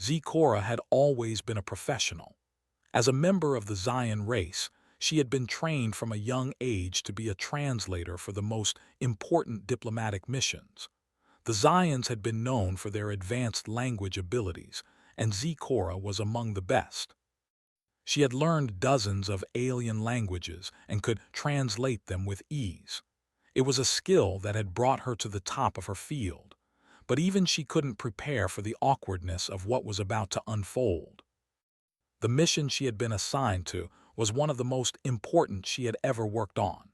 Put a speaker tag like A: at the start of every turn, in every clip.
A: Zecora had always been a professional. As a member of the Xian race, she had been trained from a young age to be a translator for the most important diplomatic missions. The Xians had been known for their advanced language abilities, and Zecora was among the best. She had learned dozens of alien languages and could translate them with ease. It was a skill that had brought her to the top of her field, but even she couldn't prepare for the awkwardness of what was about to unfold. The mission she had been assigned to was one of the most important she had ever worked on.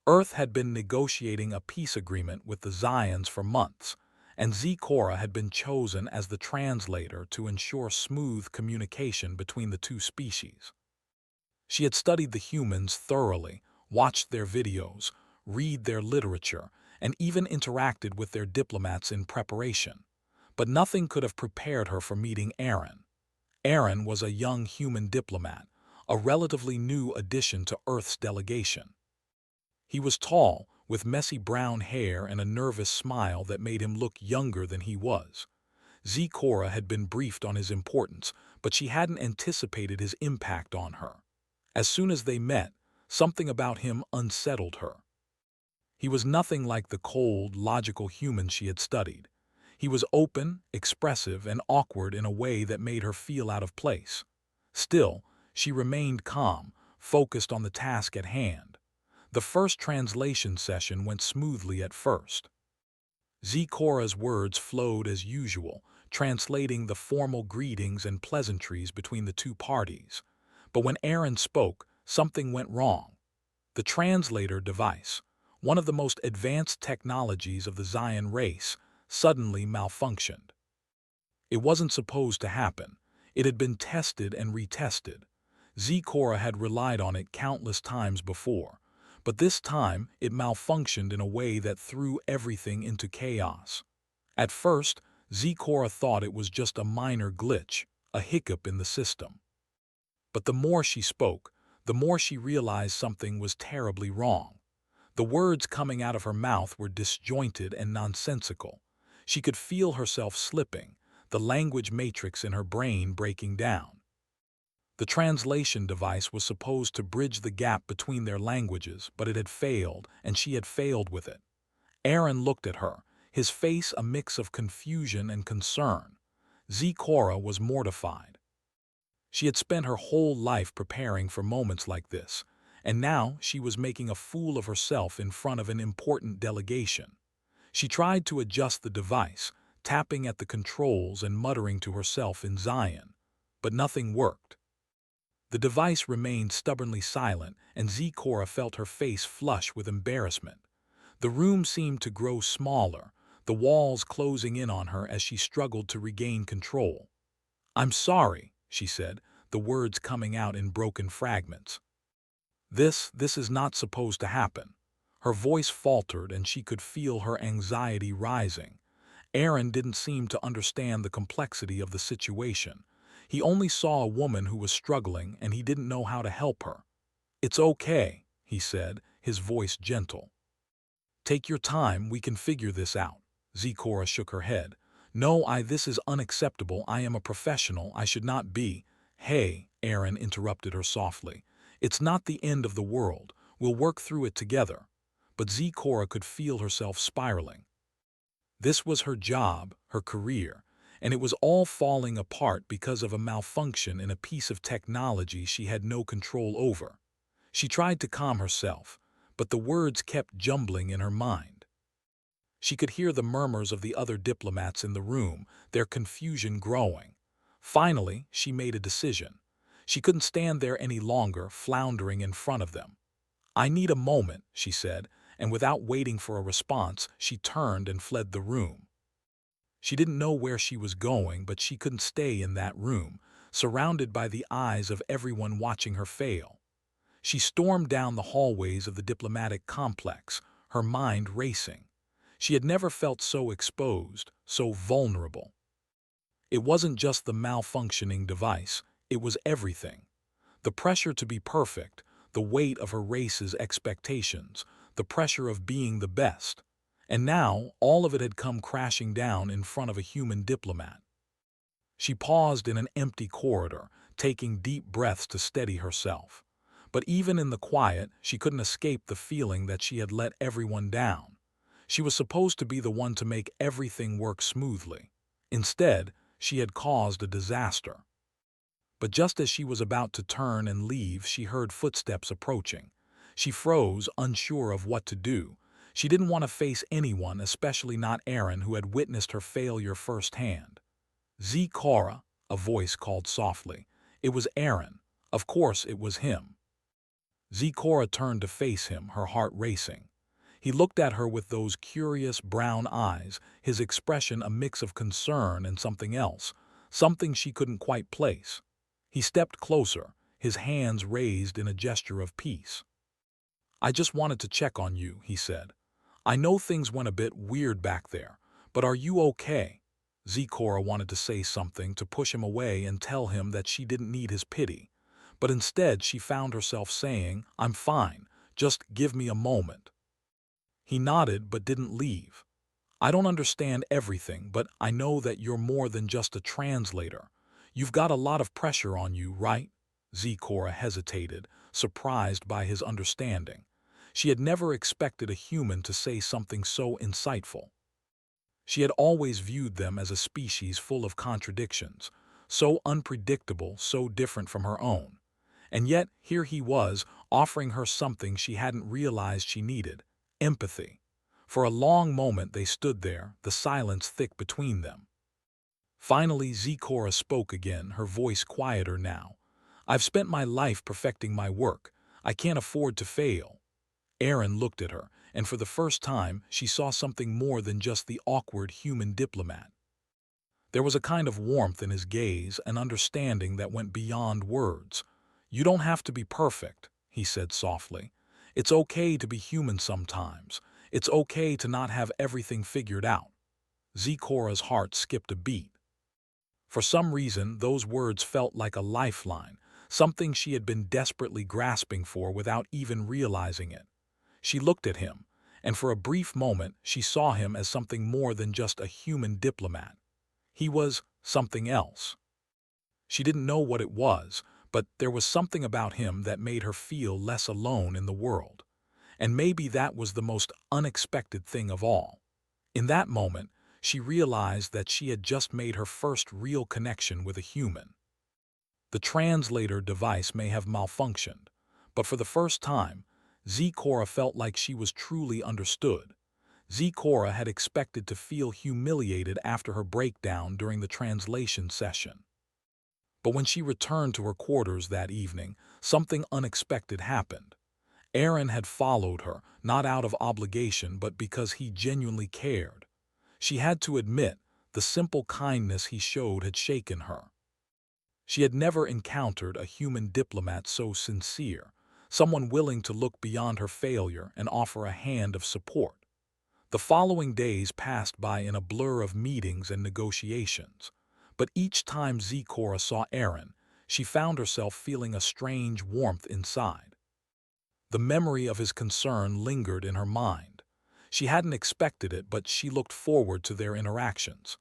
A: Earth had been negotiating a peace agreement with the Xians for months, and Zecora had been chosen as the translator to ensure smooth communication between the two species. She had studied the humans thoroughly, watched their videos, read their literature, and even interacted with their diplomats in preparation. But nothing could have prepared her for meeting Aaron. Aaron was a young human diplomat, a relatively new addition to Earth's delegation. He was tall, with messy brown hair and a nervous smile that made him look younger than he was. Zecora had been briefed on his importance, but she hadn't anticipated his impact on her. As soon as they met, something about him unsettled her. He was nothing like the cold, logical human she had studied. He was open, expressive, and awkward in a way that made her feel out of place. Still, she remained calm, focused on the task at hand. The first translation session went smoothly at first. Zecora's words flowed as usual, translating the formal greetings and pleasantries between the two parties. But when Aaron spoke, something went wrong. The translator device, one of the most advanced technologies of the Xian race, suddenly malfunctioned. It wasn't supposed to happen. It had been tested and retested. Zecora had relied on it countless times before, but this time it malfunctioned in a way that threw everything into chaos. At first, Zecora thought it was just a minor glitch, a hiccup in the system. But the more she spoke, the more she realized something was terribly wrong. The words coming out of her mouth were disjointed and nonsensical. She could feel herself slipping, the language matrix in her brain breaking down. The translation device was supposed to bridge the gap between their languages, but it had failed, and she had failed with it. Aaron looked at her, his face a mix of confusion and concern. Zecora was mortified. She had spent her whole life preparing for moments like this, and now she was making a fool of herself in front of an important delegation. She tried to adjust the device, tapping at the controls and muttering to herself in Xian, but nothing worked. The device remained stubbornly silent, and Zecora felt her face flush with embarrassment. The room seemed to grow smaller, the walls closing in on her as she struggled to regain control. "I'm sorry," she said, the words coming out in broken fragments. This is not supposed to happen." Her voice faltered and she could feel her anxiety rising. Aaron didn't seem to understand the complexity of the situation. He only saw a woman who was struggling and he didn't know how to help her. "It's okay," he said, his voice gentle. "Take your time, we can figure this out." Zecora shook her head. "No, this is unacceptable. I am a professional. I should not be." "Hey," Aaron interrupted her softly. "It's not the end of the world. We'll work through it together." But Zecora could feel herself spiraling. This was her job, her career, and it was all falling apart because of a malfunction in a piece of technology she had no control over. She tried to calm herself, but the words kept jumbling in her mind. She could hear the murmurs of the other diplomats in the room, their confusion growing. Finally, she made a decision. She couldn't stand there any longer, floundering in front of them. "I need a moment," she said, and without waiting for a response, she turned and fled the room. She didn't know where she was going, but she couldn't stay in that room, surrounded by the eyes of everyone watching her fail. She stormed down the hallways of the diplomatic complex, her mind racing. She had never felt so exposed, so vulnerable. It wasn't just the malfunctioning device, it was everything. The pressure to be perfect, the weight of her race's expectations, the pressure of being the best. And now, all of it had come crashing down in front of a human diplomat. She paused in an empty corridor, taking deep breaths to steady herself. But even in the quiet, she couldn't escape the feeling that she had let everyone down. She was supposed to be the one to make everything work smoothly. Instead, she had caused a disaster. But just as she was about to turn and leave, she heard footsteps approaching. She froze, unsure of what to do. She didn't want to face anyone, especially not Aaron, who had witnessed her failure firsthand. Cora, a voice called softly. It was Aaron. Of course it was him. Cora turned to face him, her heart racing. He looked at her with those curious brown eyes, his expression a mix of concern and something else, something she couldn't quite place. He stepped closer, his hands raised in a gesture of peace. "I just wanted to check on you," he said. "I know things went a bit weird back there, but are you okay?" Cora wanted to say something, to push him away and tell him that she didn't need his pity. But instead she found herself saying, "I'm fine, just give me a moment." He nodded but didn't leave. "I don't understand everything, but I know that you're more than just a translator. You've got a lot of pressure on you, right?" Cora hesitated, surprised by his understanding. She had never expected a human to say something so insightful. She had always viewed them as a species full of contradictions, so unpredictable, so different from her own. And yet, here he was, offering her something she hadn't realized she needed: empathy. For a long moment they stood there, the silence thick between them. Finally, Cora spoke again, her voice quieter now. "I've spent my life perfecting my work. I can't afford to fail." Aaron looked at her, and for the first time she saw something more than just the awkward human diplomat. There was a kind of warmth in his gaze, an understanding that went beyond words. "You don't have to be perfect," he said softly. "It's okay to be human sometimes. It's okay to not have everything figured out." Cora's heart skipped a beat. For some reason, those words felt like a lifeline, something she had been desperately grasping for without even realizing it. She looked at him, and for a brief moment she saw him as something more than just a human diplomat. He was something else. She didn't know what it was, but there was something about him that made her feel less alone in the world. And maybe that was the most unexpected thing of all. In that moment, she realized that she had just made her first real connection with a human. The translator device may have malfunctioned, but for the first time, Cora felt like she was truly understood. Cora had expected to feel humiliated after her breakdown during the translation session. But when she returned to her quarters that evening, something unexpected happened. Aaron had followed her, not out of obligation but because he genuinely cared. She had to admit, the simple kindness he showed had shaken her. She had never encountered a human diplomat so sincere, someone willing to look beyond her failure and offer a hand of support. The following days passed by in a blur of meetings and negotiations, but each time Cora saw Aaron, she found herself feeling a strange warmth inside. The memory of his concern lingered in her mind. She hadn't expected it, but she looked forward to their interactions.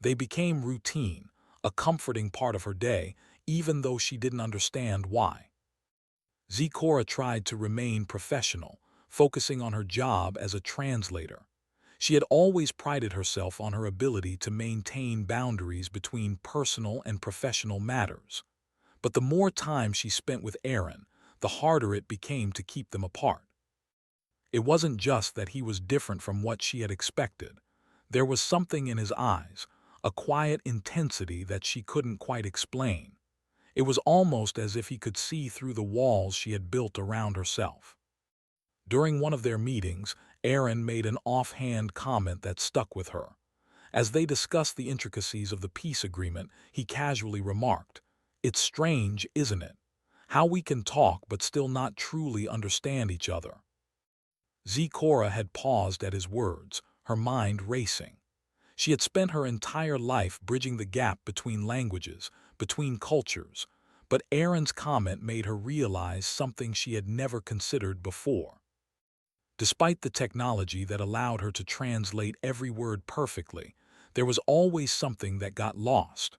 A: They became routine, a comforting part of her day, even though she didn't understand why. Cora tried to remain professional, focusing on her job as a translator. She had always prided herself on her ability to maintain boundaries between personal and professional matters. But the more time she spent with Aaron, the harder it became to keep them apart. It wasn't just that he was different from what she had expected. There was something in his eyes, a quiet intensity that she couldn't quite explain. It was almost as if he could see through the walls she had built around herself. During one of their meetings, Aaron made an offhand comment that stuck with her. As they discussed the intricacies of the peace agreement, he casually remarked, "It's strange, isn't it? How we can talk but still not truly understand each other." Cora had paused at his words, her mind racing. She had spent her entire life bridging the gap between languages, between cultures, but Aaron's comment made her realize something she had never considered before. Despite the technology that allowed her to translate every word perfectly, there was always something that got lost.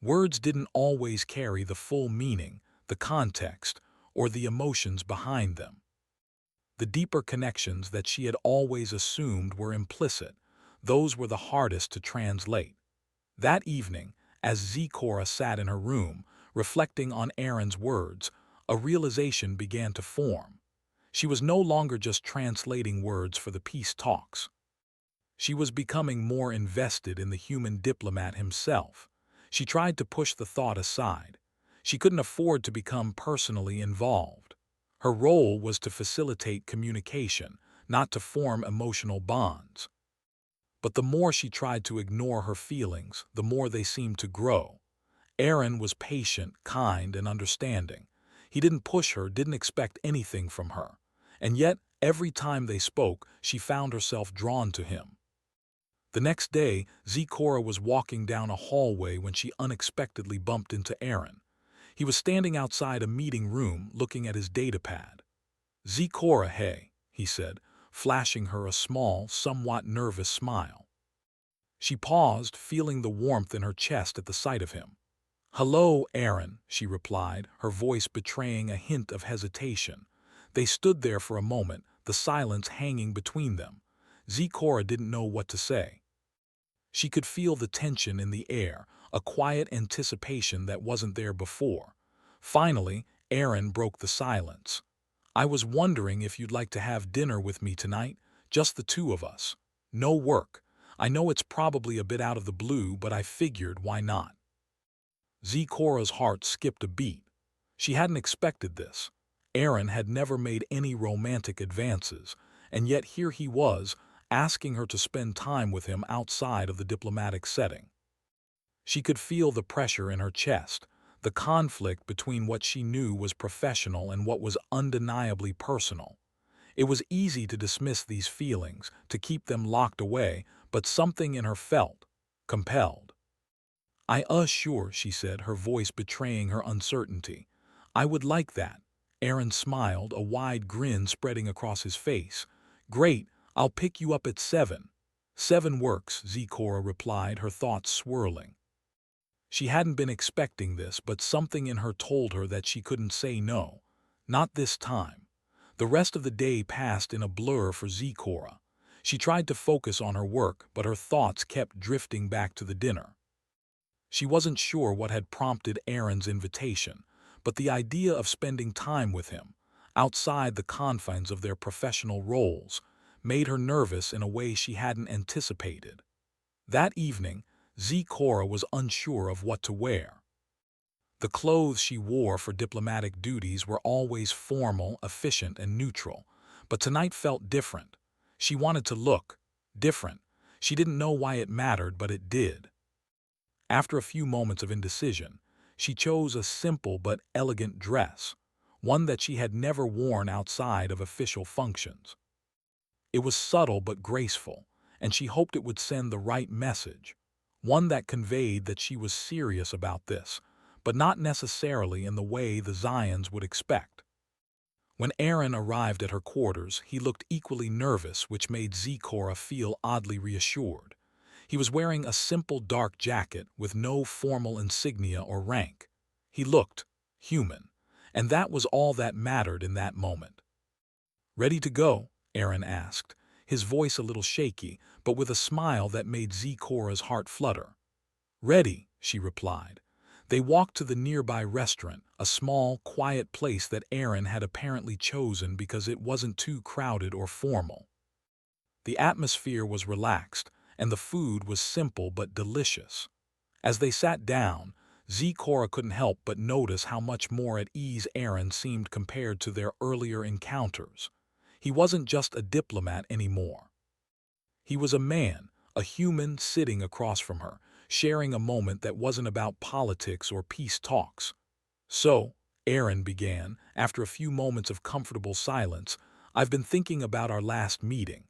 A: Words didn't always carry the full meaning, the context, or the emotions behind them. The deeper connections that she had always assumed were implicit, those were the hardest to translate. That evening, as Zecora sat in her room, reflecting on Aaron's words, a realization began to form. She was no longer just translating words for the peace talks. She was becoming more invested in the human diplomat himself. She tried to push the thought aside. She couldn't afford to become personally involved. Her role was to facilitate communication, not to form emotional bonds. But the more she tried to ignore her feelings, the more they seemed to grow. Aaron was patient, kind, and understanding. He didn't push her, didn't expect anything from her. And yet, every time they spoke, she found herself drawn to him. The next day, Zecora was walking down a hallway when she unexpectedly bumped into Aaron. He was standing outside a meeting room looking at his datapad. "Zecora, hey," he said, flashing her a small, somewhat nervous smile. She paused, feeling the warmth in her chest at the sight of him. "Hello, Aaron," she replied, her voice betraying a hint of hesitation. They stood there for a moment, the silence hanging between them. Zecora didn't know what to say. She could feel the tension in the air, a quiet anticipation that wasn't there before. Finally, Aaron broke the silence. "I was wondering if you'd like to have dinner with me tonight, just the two of us. No work. I know it's probably a bit out of the blue, but I figured why not." Zecora's heart skipped a beat. She hadn't expected this. Aaron had never made any romantic advances, and yet here he was, asking her to spend time with him outside of the diplomatic setting. She could feel the pressure in her chest, the conflict between what she knew was professional and what was undeniably personal. It was easy to dismiss these feelings, to keep them locked away, but something in her felt compelled. Sure," she said, her voice betraying her uncertainty. "I would like that." Aaron smiled, a wide grin spreading across his face. "Great, I'll pick you up at 7. 7 works," Zecora replied, her thoughts swirling. She hadn't been expecting this, but something in her told her that she couldn't say no. Not this time. The rest of the day passed in a blur for Zecora. She tried to focus on her work, but her thoughts kept drifting back to the dinner. She wasn't sure what had prompted Aaron's invitation, but the idea of spending time with him, outside the confines of their professional roles, made her nervous in a way she hadn't anticipated. That evening, Zecora was unsure of what to wear. The clothes she wore for diplomatic duties were always formal, efficient, and neutral, but tonight felt different. She wanted to look different. She didn't know why it mattered, but it did. After a few moments of indecision, she chose a simple but elegant dress, one that she had never worn outside of official functions. It was subtle but graceful, and she hoped it would send the right message, one that conveyed that she was serious about this, but not necessarily in the way the Zions would expect. When Aaron arrived at her quarters, he looked equally nervous, which made Zecora feel oddly reassured. He was wearing a simple dark jacket with no formal insignia or rank. He looked human, and that was all that mattered in that moment. "Ready to go?" Aaron asked, his voice a little shaky, but with a smile that made Zecora's heart flutter. "Ready," she replied. They walked to the nearby restaurant, a small, quiet place that Aaron had apparently chosen because it wasn't too crowded or formal. The atmosphere was relaxed, and the food was simple but delicious. As they sat down, Zecora couldn't help but notice how much more at ease Aaron seemed compared to their earlier encounters. He wasn't just a diplomat anymore. He was a man, a human sitting across from her, sharing a moment that wasn't about politics or peace talks. "So," Aaron began, after a few moments of comfortable silence, "I've been thinking about our last meeting.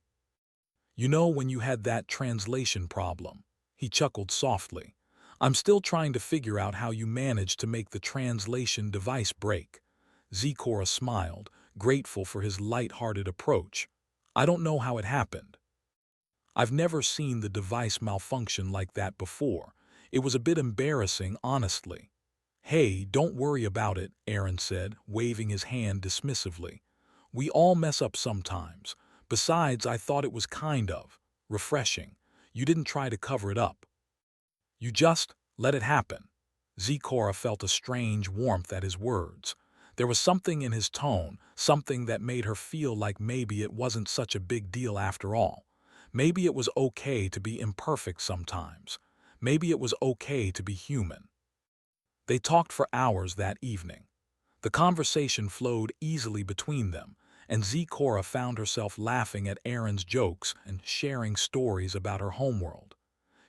A: You know, when you had that translation problem." He chuckled softly. "I'm still trying to figure out how you managed to make the translation device break." Zecora smiled, grateful for his light-hearted approach. "I don't know how it happened. I've never seen the device malfunction like that before. It was a bit embarrassing, honestly. "Hey, don't worry about it," Aaron said, waving his hand dismissively. "We all mess up sometimes. Besides, I thought it was kind of refreshing. You didn't try to cover it up. You just let it happen." Zecora felt a strange warmth at his words. There was something in his tone, something that made her feel like maybe it wasn't such a big deal after all. Maybe it was okay to be imperfect sometimes. Maybe it was okay to be human. They talked for hours that evening. The conversation flowed easily between them, and Zecora found herself laughing at Aaron's jokes and sharing stories about her homeworld.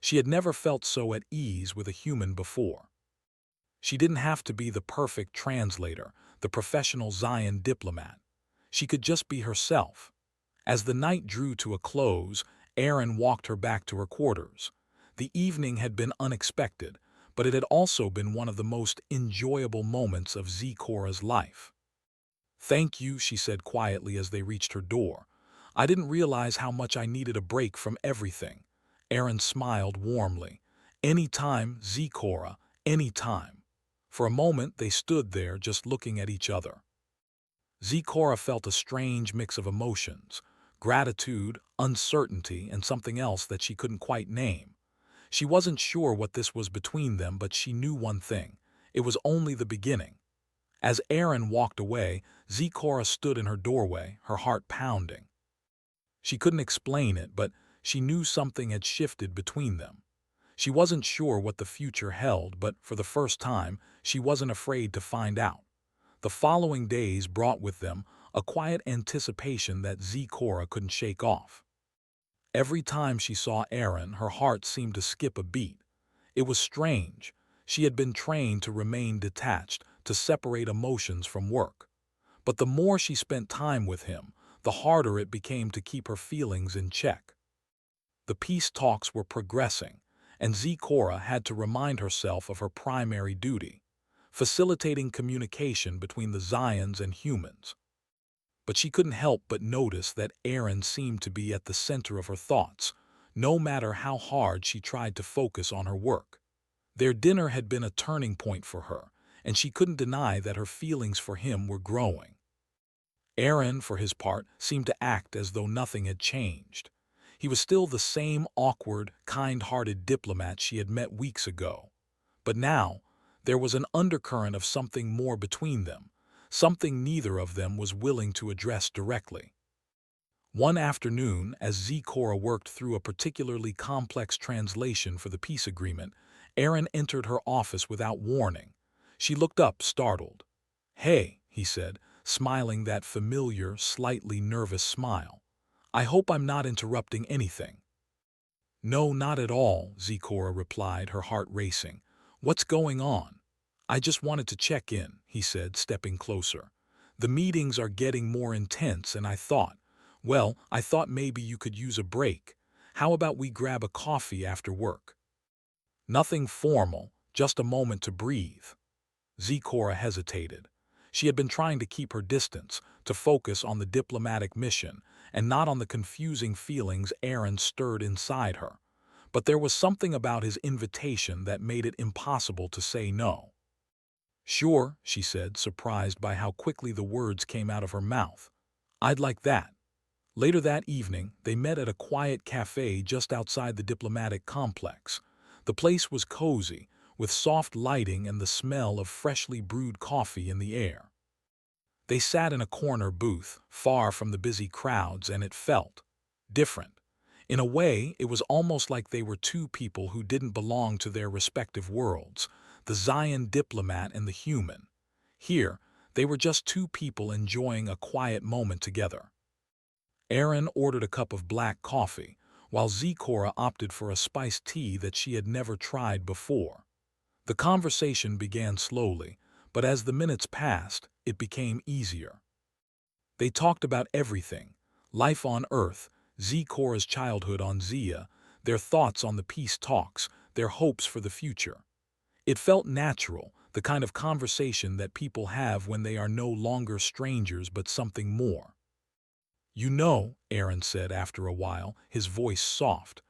A: She had never felt so at ease with a human before. She didn't have to be the perfect translator, the professional Zion diplomat. She could just be herself. As the night drew to a close, Aaron walked her back to her quarters. The evening had been unexpected, but it had also been one of the most enjoyable moments of Zecora's life. "Thank you," she said quietly as they reached her door. "I didn't realize how much I needed a break from everything." Aaron smiled warmly. "Any time, Zecora, any time." For a moment they stood there just looking at each other. Zecora felt a strange mix of emotions: gratitude, uncertainty, and something else that she couldn't quite name. She wasn't sure what this was between them, but she knew one thing: it was only the beginning. As Aaron walked away, Zecora stood in her doorway, her heart pounding. She couldn't explain it, but she knew something had shifted between them. She wasn't sure what the future held, but for the first time, she wasn't afraid to find out. The following days brought with them a quiet anticipation that Zecora couldn't shake off. Every time she saw Aaron, her heart seemed to skip a beat. It was strange. She had been trained to remain detached, to separate emotions from work. But the more she spent time with him, the harder it became to keep her feelings in check. The peace talks were progressing, and Zecora had to remind herself of her primary duty: facilitating communication between the Zions and humans. But she couldn't help but notice that Aaron seemed to be at the center of her thoughts, no matter how hard she tried to focus on her work. Their dinner had been a turning point for her, and she couldn't deny that her feelings for him were growing. Aaron, for his part, seemed to act as though nothing had changed. He was still the same awkward, kind-hearted diplomat she had met weeks ago. But now, there was an undercurrent of something more between them, something neither of them was willing to address directly. One afternoon, as Zecora worked through a particularly complex translation for the peace agreement, Aaron entered her office without warning. She looked up, startled. "Hey," he said, smiling that familiar, slightly nervous smile. "I hope I'm not interrupting anything." "No, not at all," Zecora replied, her heart racing. "What's going on?" "I just wanted to check in," he said, stepping closer. "The meetings are getting more intense, and I thought maybe you could use a break. How about we grab a coffee after work?" "Nothing formal, just a moment to breathe." Zecora hesitated. She had been trying to keep her distance, to focus on the diplomatic mission, and not on the confusing feelings Aaron stirred inside her. But there was something about his invitation that made it impossible to say no. "Sure," she said, surprised by how quickly the words came out of her mouth. "I'd like that." Later that evening, they met at a quiet cafe just outside the diplomatic complex. The place was cozy, with soft lighting and the smell of freshly brewed coffee in the air. They sat in a corner booth, far from the busy crowds, and it felt different. In a way, it was almost like they were two people who didn't belong to their respective worlds, the Zion diplomat and the human. Here, they were just two people enjoying a quiet moment together. Aaron ordered a cup of black coffee, while Zecora opted for a spiced tea that she had never tried before. The conversation began slowly, but as the minutes passed, it became easier. They talked about everything: life on Earth, Zecora's childhood on Zia, their thoughts on the peace talks, their hopes for the future. It felt natural, the kind of conversation that people have when they are no longer strangers but something more. "You know," Aaron said after a while, his voice soft,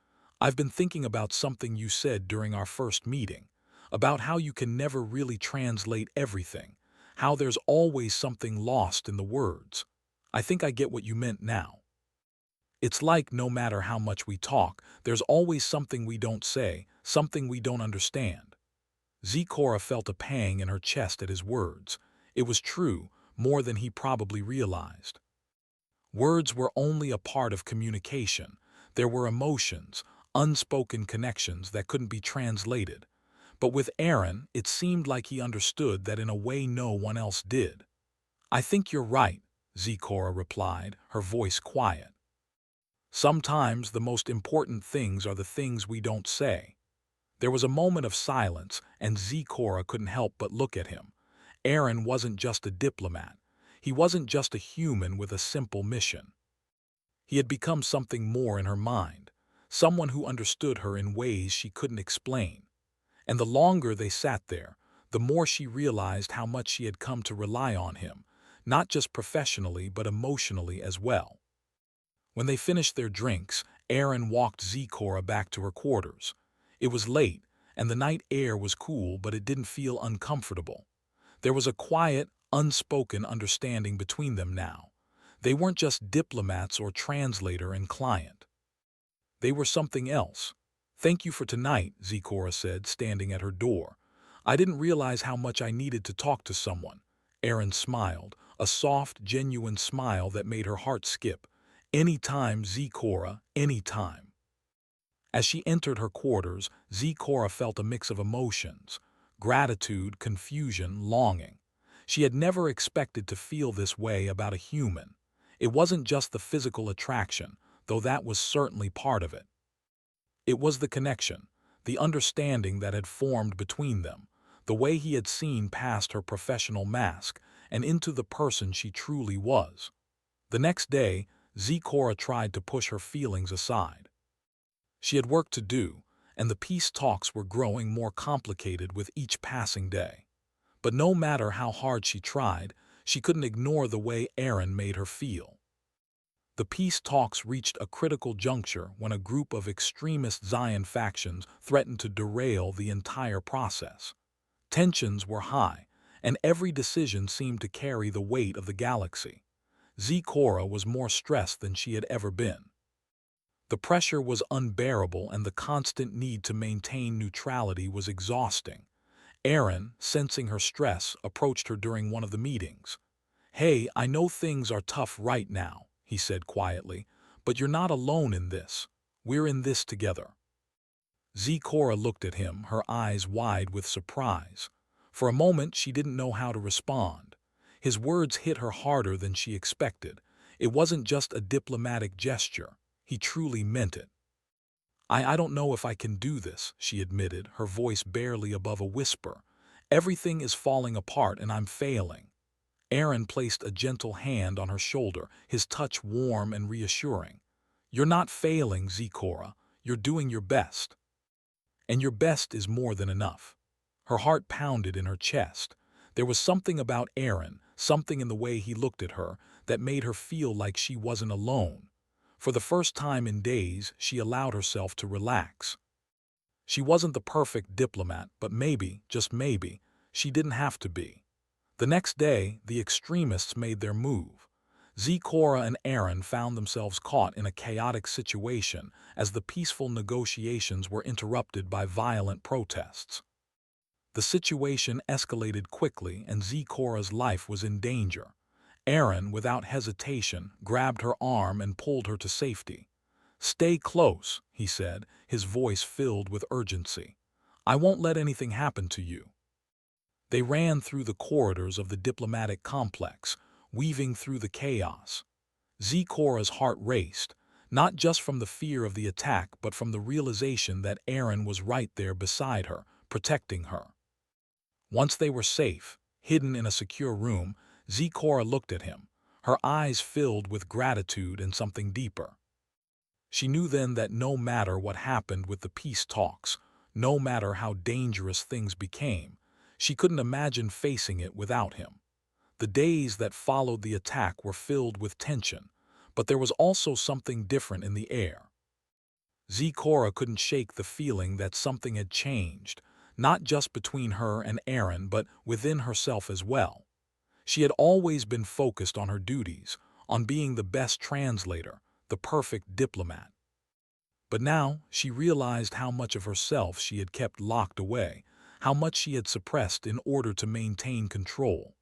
A: I've been thinking about something you said during our first meeting, about how you can never really translate everything, how there's always something lost in the words. I think I get what you meant now. It's like no matter how much we talk, there's always something we don't say, something we don't understand. Zecora felt a pang in her chest at his words. It was true, more than he probably realized. Words were only a part of communication. There were emotions, unspoken connections that couldn't be translated. But with Aaron, it seemed like he understood that in a way no one else did. I think you're right, Zecora replied, her voice quiet. Sometimes the most important things are the things we don't say. There was a moment of silence, and Zecora couldn't help but look at him. Aaron wasn't just a diplomat. He wasn't just a human with a simple mission. He had become something more in her mind, someone who understood her in ways she couldn't explain. And the longer they sat there, the more she realized how much she had come to rely on him, not just professionally but emotionally as well. When they finished their drinks, Aaron walked Zecora back to her quarters. It was late, and the night air was cool, but it didn't feel uncomfortable. There was a quiet, unspoken understanding between them now. They weren't just diplomats or translator and client. They were something else. "Thank you for tonight," Zecora said, standing at her door. "I didn't realize how much I needed to talk to someone." Aaron smiled, a soft, genuine smile that made her heart skip. "Anytime, Zecora, anytime." As she entered her quarters, Zecora felt a mix of emotions: gratitude, confusion, longing. She had never expected to feel this way about a human. It wasn't just the physical attraction, though that was certainly part of it. It was the connection, the understanding that had formed between them, the way he had seen past her professional mask and into the person she truly was. The next day, Zecora tried to push her feelings aside. She had work to do, and the peace talks were growing more complicated with each passing day. But no matter how hard she tried, she couldn't ignore the way Aaron made her feel. The peace talks reached a critical juncture when a group of extremist Zion factions threatened to derail the entire process. Tensions were high, and every decision seemed to carry the weight of the galaxy. Zecora was more stressed than she had ever been. The pressure was unbearable, and the constant need to maintain neutrality was exhausting. Aaron, sensing her stress, approached her during one of the meetings. "Hey, I know things are tough right now," he said quietly, "but you're not alone in this. We're in this together." Zecora looked at him, her eyes wide with surprise. For a moment, she didn't know how to respond. His words hit her harder than she expected. It wasn't just a diplomatic gesture. He truly meant it. I don't know if I can do this," she admitted, her voice barely above a whisper. "Everything is falling apart and I'm failing." Aaron placed a gentle hand on her shoulder, his touch warm and reassuring. "You're not failing, Zecora. You're doing your best. And your best is more than enough." Her heart pounded in her chest. There was something about Aaron, something in the way he looked at her, that made her feel like she wasn't alone. For the first time in days, she allowed herself to relax. She wasn't the perfect diplomat, but maybe, just maybe, she didn't have to be. The next day, the extremists made their move. Zecora and Aaron found themselves caught in a chaotic situation as the peaceful negotiations were interrupted by violent protests. The situation escalated quickly, and Zecora's life was in danger. Aaron, without hesitation, grabbed her arm and pulled her to safety. "Stay close," he said, his voice filled with urgency. "I won't let anything happen to you." They ran through the corridors of the diplomatic complex, weaving through the chaos. Zecora's heart raced, not just from the fear of the attack but from the realization that Aaron was right there beside her, protecting her. Once they were safe, hidden in a secure room, Zecora looked at him, her eyes filled with gratitude and something deeper. She knew then that no matter what happened with the peace talks, no matter how dangerous things became, she couldn't imagine facing it without him. The days that followed the attack were filled with tension, but there was also something different in the air. Zecora couldn't shake the feeling that something had changed, not just between her and Aaron, but within herself as well. She had always been focused on her duties, on being the best translator, the perfect diplomat. But now she realized how much of herself she had kept locked away, how much she had suppressed in order to maintain control.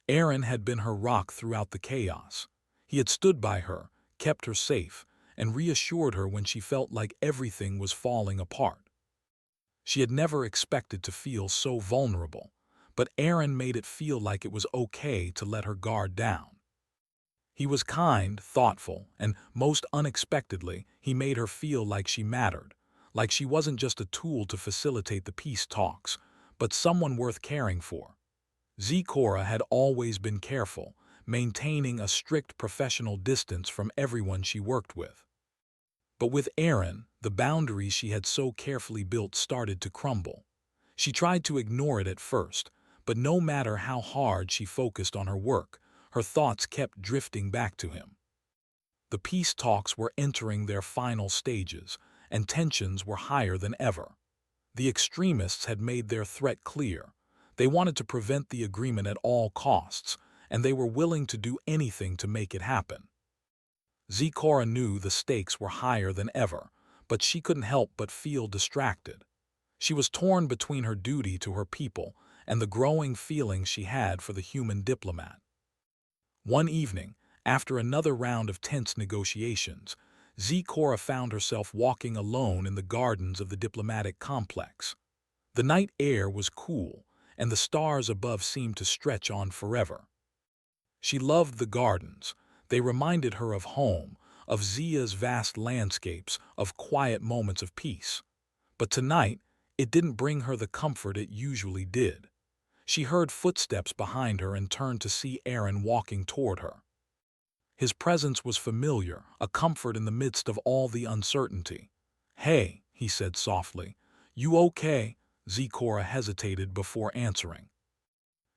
A: Aaron had been her rock throughout the chaos. He had stood by her, kept her safe, and reassured her when she felt like everything was falling apart. She had never expected to feel so vulnerable, but Aaron made it feel like it was okay to let her guard down. He was kind, thoughtful, and most unexpectedly, he made her feel like she mattered, like she wasn't just a tool to facilitate the peace talks, but someone worth caring for. Zecora had always been careful, maintaining a strict professional distance from everyone she worked with. But with Aaron, the boundaries she had so carefully built started to crumble. She tried to ignore it at first, but no matter how hard she focused on her work, her thoughts kept drifting back to him. The peace talks were entering their final stages, and tensions were higher than ever. The extremists had made their threat clear. They wanted to prevent the agreement at all costs, and they were willing to do anything to make it happen. Zecora knew the stakes were higher than ever, but she couldn't help but feel distracted. She was torn between her duty to her people and the growing feeling she had for the human diplomat. One evening, after another round of tense negotiations, Zecora found herself walking alone in the gardens of the diplomatic complex. The night air was cool, and the stars above seemed to stretch on forever. She loved the gardens. They reminded her of home, of Zia's vast landscapes, of quiet moments of peace. But tonight, it didn't bring her the comfort it usually did. She heard footsteps behind her and turned to see Aaron walking toward her. His presence was familiar, a comfort in the midst of all the uncertainty. "Hey," he said softly. "You okay?" Zecora hesitated before answering.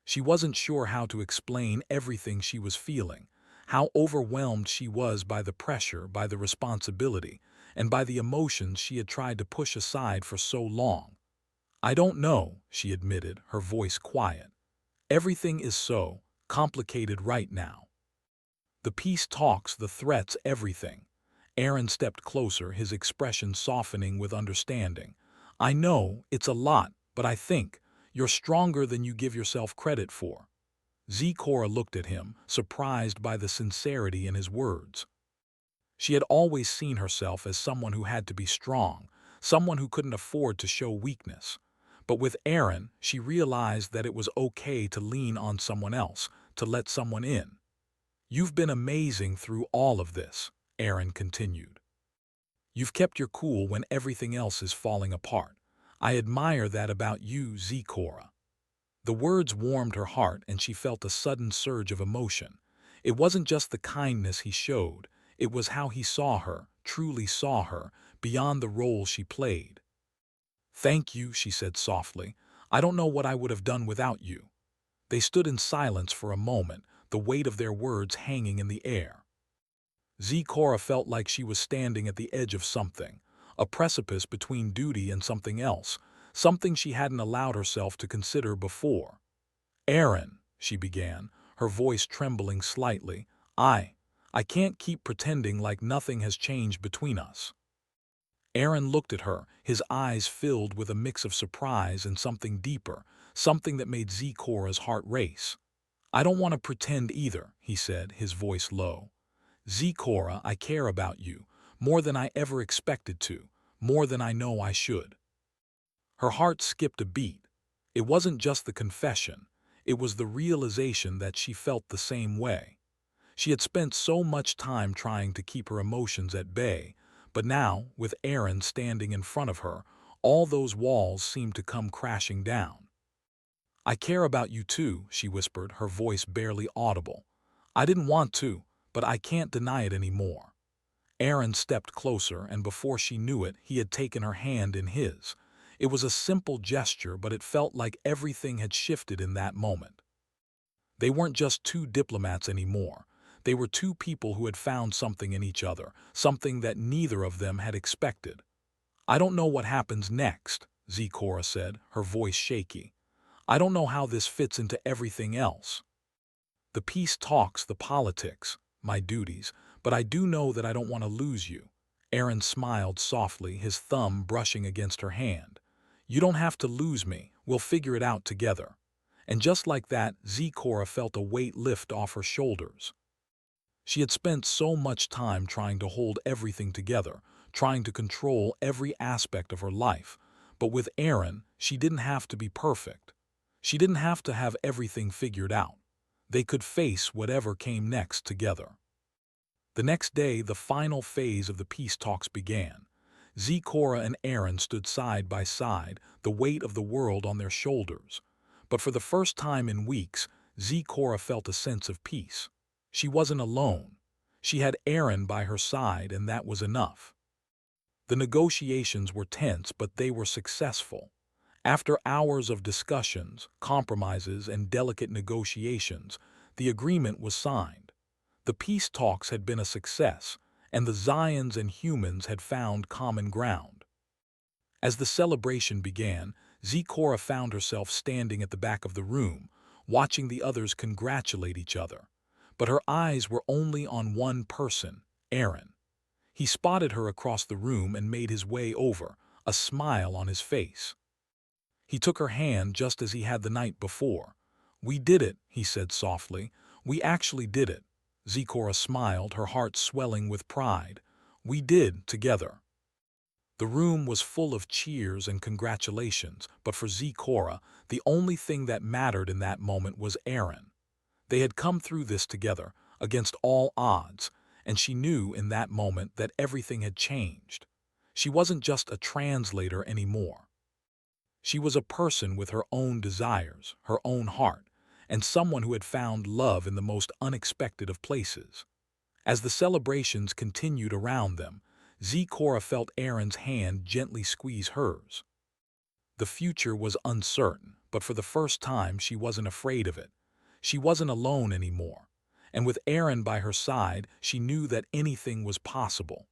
A: She wasn't sure how to explain everything she was feeling, how overwhelmed she was by the pressure, by the responsibility, and by the emotions she had tried to push aside for so long. "I don't know," she admitted, her voice quiet. "Everything is so complicated right now. The peace talks, the threats, everything." Aaron stepped closer, his expression softening with understanding. "I know, it's a lot, but I think you're stronger than you give yourself credit for." Zecora looked at him, surprised by the sincerity in his words. She had always seen herself as someone who had to be strong, someone who couldn't afford to show weakness. But with Aaron, she realized that it was okay to lean on someone else, to let someone in. "You've been amazing through all of this," Aaron continued. "You've kept your cool when everything else is falling apart. I admire that about you, Zecora." The words warmed her heart, and she felt a sudden surge of emotion. It wasn't just the kindness he showed, it was how he saw her, truly saw her, beyond the role she played. "Thank you," she said softly. "I don't know what I would have done without you." They stood in silence for a moment, the weight of their words hanging in the air. Zecora felt like she was standing at the edge of something, a precipice between duty and something else, something she hadn't allowed herself to consider before. "Aaron," she began, her voice trembling slightly, I can't keep pretending like nothing has changed between us." Aaron looked at her, his eyes filled with a mix of surprise and something deeper, something that made Zecora's heart race. "I don't want to pretend either," he said, his voice low. "Zecora, I care about you, more than I ever expected to, more than I know I should." Her heart skipped a beat. It wasn't just the confession, it was the realization that she felt the same way. She had spent so much time trying to keep her emotions at bay, but now, with Aaron standing in front of her, all those walls seemed to come crashing down. "I care about you too," she whispered, her voice barely audible. "I didn't want to, but I can't deny it anymore." Aaron stepped closer, and before she knew it, he had taken her hand in his. It was a simple gesture, but it felt like everything had shifted in that moment. They weren't just two diplomats anymore. They were two people who had found something in each other, something that neither of them had expected. "I don't know what happens next," Zecora said, her voice shaky. "I don't know how this fits into everything else. The peace talks, the politics, my duties, but I do know that I don't want to lose you." Aaron smiled softly, his thumb brushing against her hand. "You don't have to lose me. We'll figure it out together." And just like that, Zecora felt a weight lift off her shoulders. She had spent so much time trying to hold everything together, trying to control every aspect of her life. But with Aaron, she didn't have to be perfect. She didn't have to have everything figured out. They could face whatever came next together. The next day, the final phase of the peace talks began. Zecora and Aaron stood side by side, the weight of the world on their shoulders. But for the first time in weeks, Zecora felt a sense of peace. She wasn't alone. She had Aaron by her side, and that was enough. The negotiations were tense, but they were successful. After hours of discussions, compromises, and delicate negotiations, the agreement was signed. The peace talks had been a success, and the Zions and humans had found common ground. As the celebration began, Zecora found herself standing at the back of the room, watching the others congratulate each other. But her eyes were only on one person, Aaron. He spotted her across the room and made his way over, a smile on his face. He took her hand just as he had the night before. "We did it," he said softly. "We actually did it." Zecora smiled, her heart swelling with pride. "We did, together." The room was full of cheers and congratulations, but for Zecora, the only thing that mattered in that moment was Aaron. They had come through this together, against all odds, and she knew in that moment that everything had changed. She wasn't just a translator anymore. She was a person with her own desires, her own heart, and someone who had found love in the most unexpected of places. As the celebrations continued around them, Zecora felt Aaron's hand gently squeeze hers. The future was uncertain, but for the first time she wasn't afraid of it. She wasn't alone anymore, and with Aaron by her side, she knew that anything was possible.